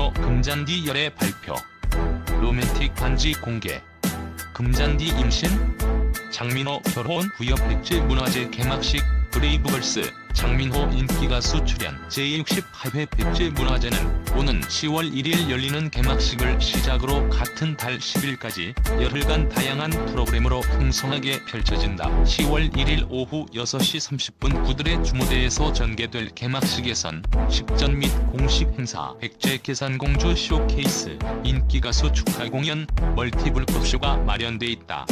장민호 금잔디 열애 발표. 로맨틱 반지 공개. 금잔디 임신? 장민호 결혼 후역 백제문화제 개막식. 브레이브걸스 장민호 인기가수 출연. 제68회 백제문화제는 오는 10월 1일 열리는 개막식을 시작으로 같은 달 10일까지 열흘간 다양한 프로그램으로 풍성하게 펼쳐진다. 10월 1일 오후 6시 30분 구들의 주무대에서 전개될 개막식에선 식전 및 공식 행사, 백제계산공주 쇼케이스, 인기가수 축하 공연, 멀티불꽃쇼가 마련돼 있다.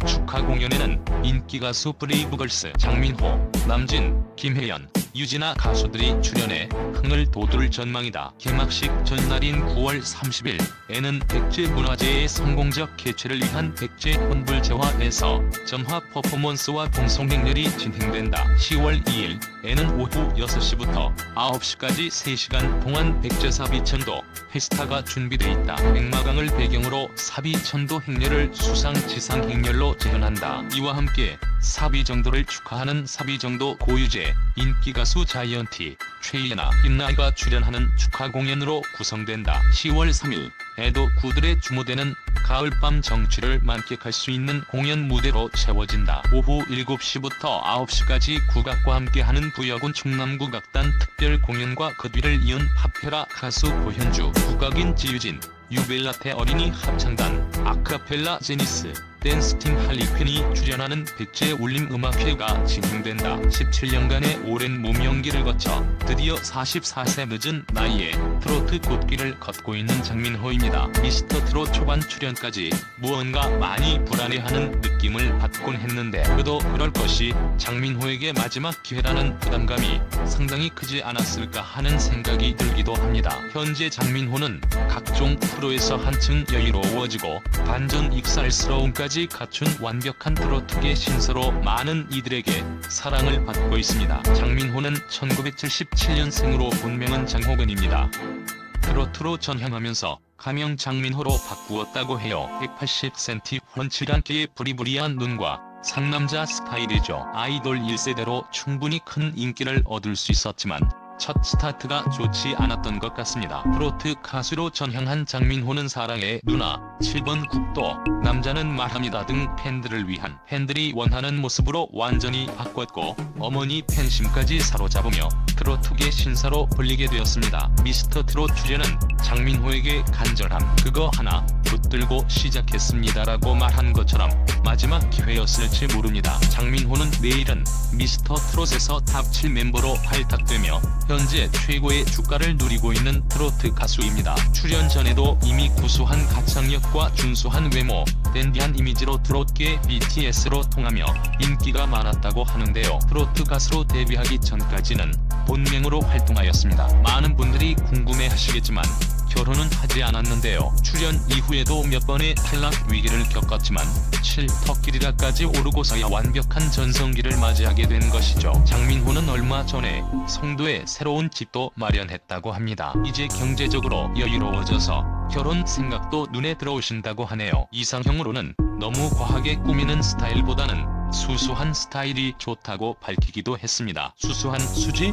축하 공연에는 인기가수 브레이브걸스 장민호, 남진, 김혜연, 유진아 가수들이 출연해 흥을 돋울 전망이다. 개막식 전날인 9월 30일에는 백제문화제의 성공적 개최를 위한 백제혼불제화에서 전화 퍼포먼스와 동성행렬이 진행된다. 10월 2일에는 오후 6시부터 9시까지 3시간 동안 백제사비천도 페스타가 준비돼 있다. 백마강을 배경으로 사비천도 행렬을 수상지상 행렬로 재현한다. 이와 함께 사비정도를 축하하는 사비정도 고유제, 인기가수 자이언티, 최예나, 김나희가 출연하는 축하 공연으로 구성된다. 10월 3일에도 구들의 주무대는 가을밤 정취를 만끽할 수 있는 공연 무대로 채워진다. 오후 7시부터 9시까지 국악과 함께하는 부여군 충남국악단 특별 공연과 그 뒤를 이은 팝페라 가수 고현주, 국악인 지유진, 유벨라테 어린이 합창단, 아카펠라 제니스, 댄스팀 할리퀸이 출연하는 백제울림음악회가 진행된다. 17년간의 오랜 무명기를 거쳐 드디어 44세 늦은 나이에 트로트 꽃길을 걷고 있는 장민호입니다. 미스터 트롯 초반 출연까지 무언가 많이 불안해하는 느낌을 받곤 했는데 그도 그럴 것이 장민호에게 마지막 기회라는 부담감이 상당히 크지 않았을까 하는 생각이 들기도 합니다. 현재 장민호는 각종 프로에서 한층 여유로워지고 반전 익살스러움까지 갖춘 완벽한 트로트계 신서로 많은 이들에게 사랑을 받고 있습니다. 장민호는 1977년생으로 본명은 장호근입니다. 트로트로 전향하면서 가명 장민호로 바꾸었다고 해요. 180cm 훤칠한께의 부리부리한 눈과 상남자 스타일이죠. 아이돌 1세대로 충분히 큰 인기를 얻을 수 있었지만 첫 스타트가 좋지 않았던 것 같습니다. 트로트 가수로 전향한 장민호는 사랑의 누나, 7번 국도, 남자는 말합니다 등 팬들을 위한 팬들이 원하는 모습으로 완전히 바꿨고 어머니 팬심까지 사로잡으며 트로트계 신사로 불리게 되었습니다. 미스터 트롯 출연은 장민호에게 간절함 그거 하나 붙들고 시작했습니다라고 말한 것처럼 마지막 기회였을지 모릅니다. 장민호는 내일은 미스터 트롯에서 탑 7 멤버로 발탁되며 현재 최고의 주가를 누리고 있는 트로트 가수입니다. 출연 전에도 이미 구수한 가창력과 준수한 외모, 댄디한 이미지로 트롯계 BTS로 통하며 인기가 많았다고 하는데요. 트로트 가수로 데뷔하기 전까지는 본명으로 활동하였습니다. 많은 분들이 궁금해하시겠지만 결혼은 하지 않았는데요. 출연 이후에도 몇 번의 탈락 위기를 겪었지만 7터길이라까지 오르고서야 완벽한 전성기를 맞이하게 된 것이죠. 장민호는 얼마 전에 송도에 새로운 집도 마련했다고 합니다. 이제 경제적으로 여유로워져서 결혼 생각도 눈에 들어오신다고 하네요. 이상형으로는 너무 과하게 꾸미는 스타일보다는 수수한 스타일이 좋다고 밝히기도 했습니다. 수수한 수지?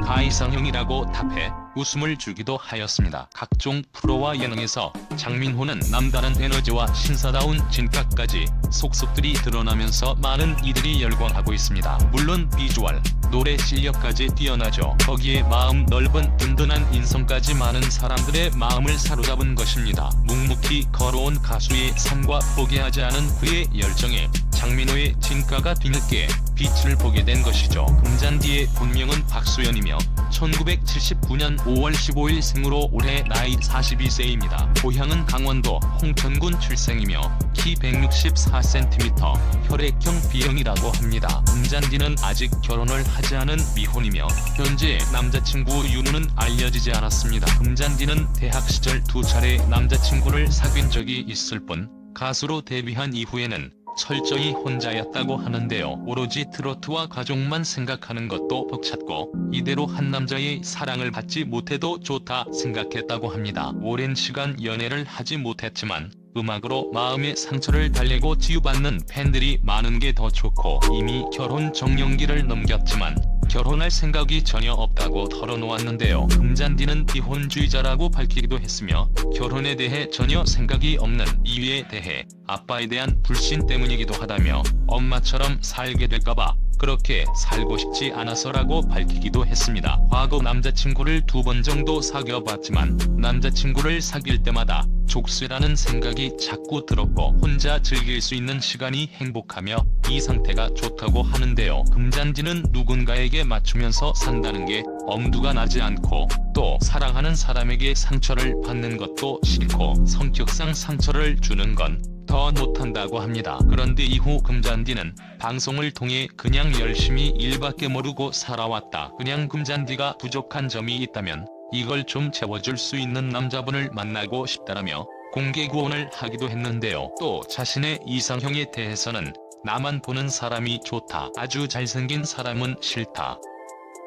가이상형이라고 답해 웃음을 주기도 하였습니다. 각종 프로와 예능에서 장민호는 남다른 에너지와 신사다운 진가까지 속속들이 드러나면서 많은 이들이 열광하고 있습니다. 물론 비주얼, 노래 실력까지 뛰어나죠. 거기에 마음 넓은 든든한 인성까지 많은 사람들의 마음을 사로잡은 것입니다. 묵묵히 걸어온 가수의 삶과 포기하지 않은 그의 열정에 장민호의 진가가 뒤늦게 빛을 보게 된 것이죠. 금잔디의 본명은 박수연이며 1979년 5월 15일 생으로 올해 나이 42세입니다. 고향은 강원도 홍천군 출생이며 키 164cm, 혈액형 B형이라고 합니다. 금잔디는 아직 결혼을 하지 않은 미혼이며 현재 남자친구 유무는 알려지지 않았습니다. 금잔디는 대학 시절 2차례 남자친구를 사귄 적이 있을 뿐 가수로 데뷔한 이후에는 철저히 혼자였다고 하는데요. 오로지 트로트와 가족만 생각하는 것도 벅찼고 이대로 한 남자의 사랑을 받지 못해도 좋다 생각했다고 합니다. 오랜 시간 연애를 하지 못했지만 음악으로 마음의 상처를 달래고 치유받는 팬들이 많은 게 더 좋고 이미 결혼 정년기를 넘겼지만 결혼할 생각이 전혀 없다고 털어놓았는데요. 금잔디는 비혼주의자라고 밝히기도 했으며 결혼에 대해 전혀 생각이 없는 이유에 대해 아빠에 대한 불신 때문이기도 하다며 엄마처럼 살게 될까봐 그렇게 살고 싶지 않아서라고 밝히기도 했습니다. 과거 남자친구를 2번 정도 사귀어봤지만 남자친구를 사귈 때마다 족쇄라는 생각이 자꾸 들었고 혼자 즐길 수 있는 시간이 행복하며 이 상태가 좋다고 하는데요. 금잔디는 누군가에게 맞추면서 산다는 게 엄두가 나지 않고 또 사랑하는 사람에게 상처를 받는 것도 싫고 성격상 상처를 주는 건 더 못한다고 합니다. 그런데 이후 금잔디는 방송을 통해 그냥 열심히 일밖에 모르고 살아왔다. 그냥 금잔디가 부족한 점이 있다면 이걸 좀 채워줄 수 있는 남자분을 만나고 싶다라며 공개 구원을 하기도 했는데요. 또 자신의 이상형에 대해서는 나만 보는 사람이 좋다. 아주 잘생긴 사람은 싫다.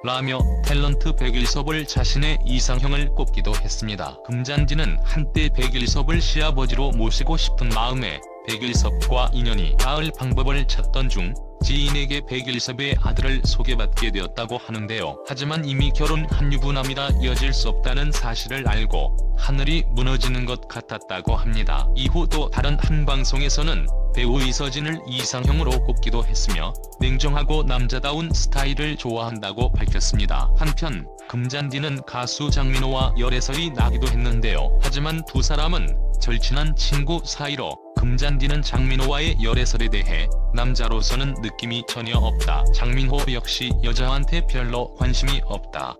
라며 탤런트 백일섭을 자신의 이상형을 꼽기도 했습니다. 금잔디는 한때 백일섭을 시아버지로 모시고 싶은 마음에 백일섭과 인연이 닿을 방법을 찾던 중 지인에게 백일섭의 아들을 소개받게 되었다고 하는데요. 하지만 이미 결혼한 유부남이라 이어질 수 없다는 사실을 알고 하늘이 무너지는 것 같았다고 합니다. 이후 또 다른 한 방송에서는 배우 이서진을 이상형으로 꼽기도 했으며 냉정하고 남자다운 스타일을 좋아한다고 밝혔습니다. 한편 금잔디는 가수 장민호와 열애설이 나기도 했는데요. 하지만 두 사람은 절친한 친구 사이로 금잔디는 장민호와의 열애설에 대해 남자로서는 느낌이 전혀 없다. 장민호 역시 여자한테 별로 관심이 없다.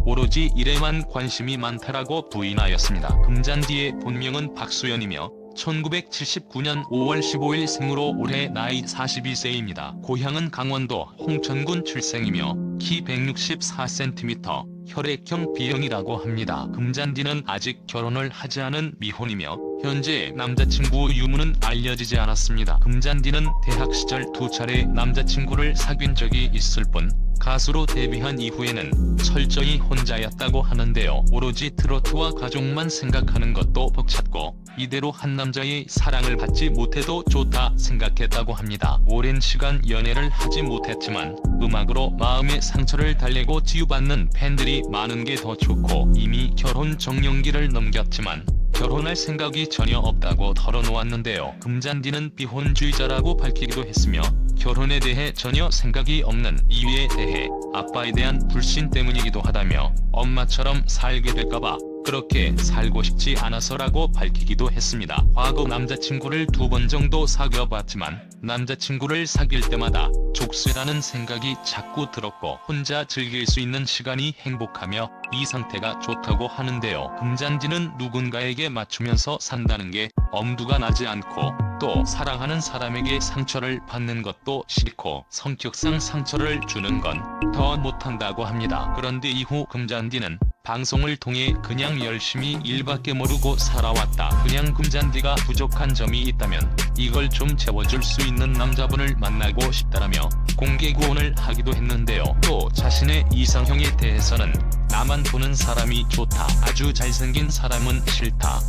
오로지 일에만 관심이 많다라고 부인하였습니다. 금잔디의 본명은 박수연이며 1979년 5월 15일 생으로 올해 나이 42세입니다. 고향은 강원도 홍천군 출생이며 키 164cm, 혈액형 B형이라고 합니다. 금잔디는 아직 결혼을 하지 않은 미혼이며 현재 남자친구 유무는 알려지지 않았습니다. 금잔디는 대학 시절 2차례 남자친구를 사귄 적이 있을 뿐 가수로 데뷔한 이후에는 철저히 혼자였다고 하는데요. 오로지 트로트와 가족만 생각하는 것도 벅찼고 이대로 한 남자의 사랑을 받지 못해도 좋다 생각했다고 합니다. 오랜 시간 연애를 하지 못했지만 음악으로 마음의 상처를 달래고 치유받는 팬들이 많은 게 더 좋고 이미 결혼 정년기를 넘겼지만 결혼할 생각이 전혀 없다고 털어놓았는데요. 금잔디는 비혼주의자라고 밝히기도 했으며 결혼에 대해 전혀 생각이 없는 이유에 대해 아빠에 대한 불신 때문이기도 하다며 엄마처럼 살게 될까봐 그렇게 살고 싶지 않아서라고 밝히기도 했습니다. 과거 남자친구를 2번 정도 사귀어봤지만 남자친구를 사귈 때마다 족쇄라는 생각이 자꾸 들었고 혼자 즐길 수 있는 시간이 행복하며 이 상태가 좋다고 하는데요. 금잔디는 누군가에게 맞추면서 산다는 게 엄두가 나지 않고 또 사랑하는 사람에게 상처를 받는 것도 싫고 성격상 상처를 주는 건 더 못한다고 합니다. 그런데 이후 금잔디는 방송을 통해 그냥 열심히 일밖에 모르고 살아왔다. 그냥 금잔디가 부족한 점이 있다면 이걸 좀 채워줄 수 있는 남자분을 만나고 싶다라며 공개 구원을 하기도 했는데요. 또 자신의 이상형에 대해서는 나만 보는 사람이 좋다. 아주 잘생긴 사람은 싫다.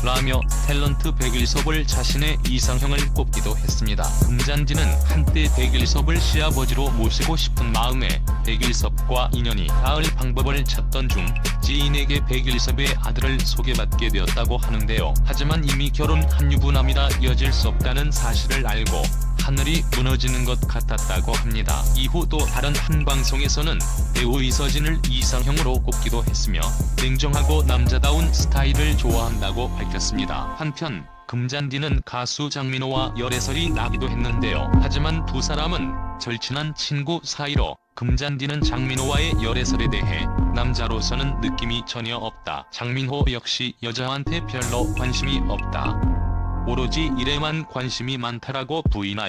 라며 탤런트 백일섭을 자신의 이상형을 꼽기도 했습니다. 금잔디는 한때 백일섭을 시아버지로 모시고 싶은 마음에 백일섭과 인연이 닿을 방법을 찾던 중 지인에게 백일섭의 아들을 소개받게 되었다고 하는데요. 하지만 이미 결혼한 유부남이라 이어질 수 없다는 사실을 알고 하늘이 무너지는 것 같았다고 합니다. 이후 또 다른 한 방송에서는 배우 이서진을 이상형으로 꼽기도 했으며 냉정하고 남자다운 스타일을 좋아한다고 밝혔습니다. 한편 금잔디는 가수 장민호와 열애설이 나기도 했는데요. 하지만 두 사람은 절친한 친구 사이로 금잔디는 장민호와의 열애설에 대해 남자로서는 느낌이 전혀 없다. 장민호 역시 여자한테 별로 관심이 없다. 오로지 일에만 관심이 많다라고 부인하였습니다.